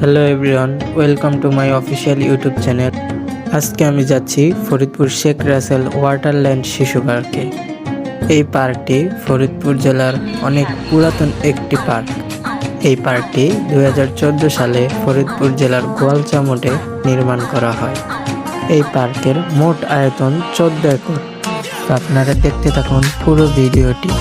Hello everyone, welcome to my official YouTube channel. আজকে আমি যাচ্ছি ফরিদপুর শেখ রাসেল ওয়াটারল্যান্ড শিশু পার্কে। এই পার্কটি ফরিদপুর জেলার অনেক পুরাতন একটি পার্ক। এই পার্কটি 2014 সালে ফরিদপুর জেলার গোয়ালচামটে নির্মাণ করা হয়। এই পার্কের মোট আয়তন 14 একর। আপনারা দেখতে থাকুন পুরো ভিডিওটি।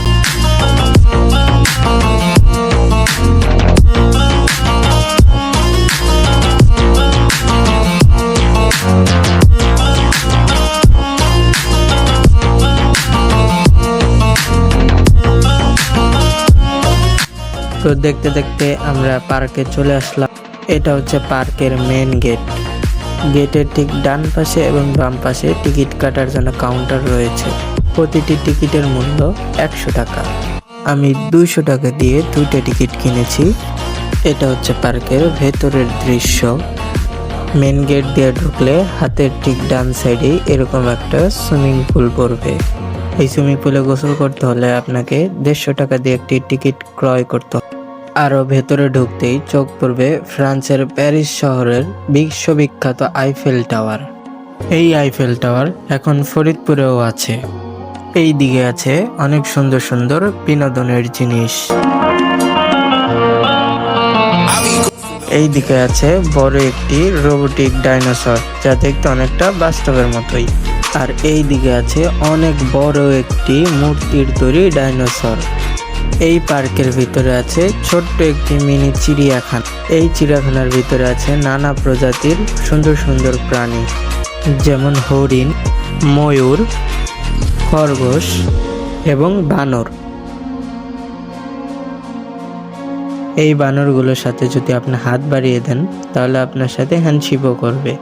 তো দেখতে দেখতে আমরা পার্কে চলে আসলাম। এটা হচ্ছে পার্কের মেন গেট। গেটের ঠিক ডান পাশে এবং বাম পাশে টিকিট কাটার জন্য কাউন্টার রয়েছে। প্রতিটি টিকিটের মূল্য 100 টাকা। আমি 200 টাকা দিয়ে 2টা টিকিট কিনেছি। এটা হচ্ছে পার্কের ভেতরের দৃশ্য। মেন গেট দিয়ে ঢুকলে হাতের ঠিক ডান সাইডে এরকম একটা সুইমিং পুল পড়বে। এই সুইমিং পুলে গোসল করতে হলে আপনাকে 150 টাকা দিয়ে একটি টিকিট ক্রয় করতে হবে। আরো ভেতরে ঢুকতেই চোখ পড়বে ফ্রান্সের প্যারিস শহরের বিশ্ববিখ্যাত আইফেল টাওয়ার। এই আইফেল টাওয়ার এখন ফরিদপুরেও আছে। এই দিকে আছে অনেক সুন্দর সুন্দর বিনোদনের জিনিস। এই দিকে আছে বড় একটি রোবোটিক ডাইনোসর, যা দেখতে অনেকটা বাস্তবের মতোই। আর এই দিকে আছে অনেক বড় একটি মূর্তির তৈরি ডাইনোসর। এই পার্কের ভিতরে আছে ছোট্ট একটি মিনি চিড়িয়াখানা। এই চিড়িয়াখানার ভিতরে আছে নানা প্রজাতির সুন্দর সুন্দর প্রাণী, যেমন হরিণ, ময়ূর, খরগোশ এবং বানর। এই বানরগুলোর সাথে যদি আপনি হাত বাড়িয়ে দেন তাহলে আপনার সাথে হ্যান্ডশিপও করবে।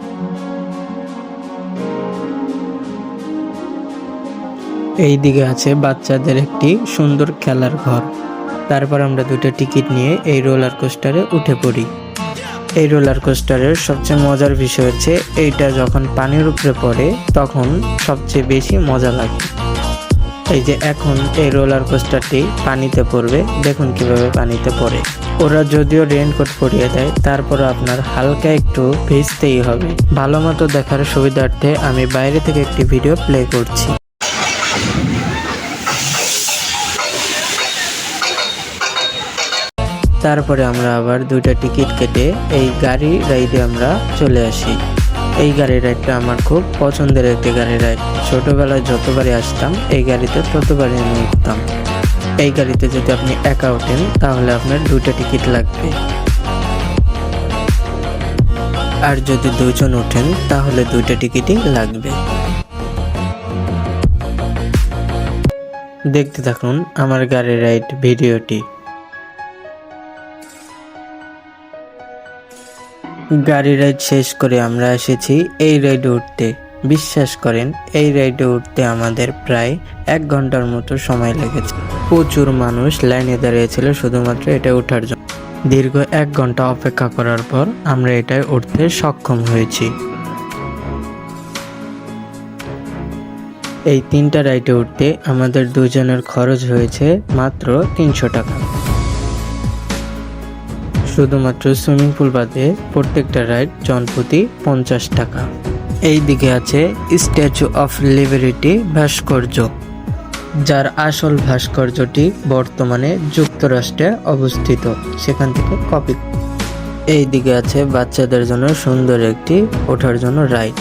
এই দিকে আছে বাচ্চাদের একটি সুন্দর খেলার ঘর। তারপর আমরা 2টা টিকিট নিয়ে এই রোলার কোস্টারে উঠে পড়ি। এই রোলার কোস্টারের সবচেয়ে মজার বিষয় হচ্ছে এইটা যখন পানির উপরে পড়ে তখন সবচেয়ে বেশি মজা লাগে। এই যে এখন এই রোলার কোস্টারটি পানিতে পড়বে, দেখুন কিভাবে পানিতে পড়ে। ওরা যদিও রেইনকোট পরিয়ে দেয়, তারপর আপনার হালকা একটু ভিজতেই হবে। ভালো মতো দেখার সুবিধার্থে আমি বাইরে থেকে একটি ভিডিও প্লে করছি। তারপরে আমরা আবার 2টা টিকিট কেটে এই গাড়ি রাইডে আমরা চলে আসি। এই গাড়ি রাইডটা আমার খুব পছন্দের একটি গাড়ি রাইড। ছোটবেলায় যতবারই আসতাম এই গাড়িতে ততবারই আমি উঠতাম। এই গাড়িতে যদি আপনি একা ওঠেন তাহলে আপনার 2টা টিকিট লাগবে, আর যদি 2 জন ওঠেন তাহলে 2টা টিকিটই লাগবে। দেখতে থাকুন আমার গাড়ি রাইড ভিডিওটি। গাড়ি রাইড শেষ করে আমরা এসেছি এই রাইডে উঠতে। বিশ্বাস করেন এই রাইডে উঠতে আমাদের প্রায় 1 ঘন্টার মতো সময় লেগেছে। প্রচুর মানুষ লাইনে দাঁড়িয়েছিল শুধুমাত্র এটা ওঠার জন্য। দীর্ঘ 1 ঘন্টা অপেক্ষা করার পর আমরা এটায় উঠতে সক্ষম হয়েছি। এই 3টা রাইডে উঠতে আমাদের 2 জনের খরচ হয়েছে মাত্র 300 টাকা। শুধুমাত্র সুইমিং পুল বাদে প্রত্যেকটা রাইড জনপ্রতি 50 টাকা। এই দিকে আছে স্ট্যাচু অফ লিবার্টি ভাস্কর্য, যার আসল ভাস্কর্যটি বর্তমানে যুক্তরাষ্ট্রে অবস্থিত, সেখান থেকে কপি। এই দিকে আছে বাচ্চাদের জন্য সুন্দর একটি ওঠার জন্য রাইড।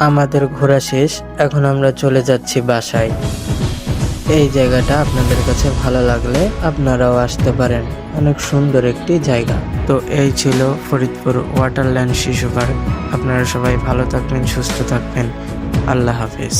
আমাদের ঘোরা শেষ, এখন আমরা চলে যাচ্ছি বাসায়। এই জায়গাটা আপনাদের কাছে ভালো লাগলে আপনারাও আসতে পারেন, অনেক সুন্দর একটি জায়গা। তো এই ছিল ফরিদপুর ওয়াটারল্যান্ড শিশু পার্ক। আপনারা সবাই ভালো থাকবেন, সুস্থ থাকবেন। আল্লাহ হাফেজ।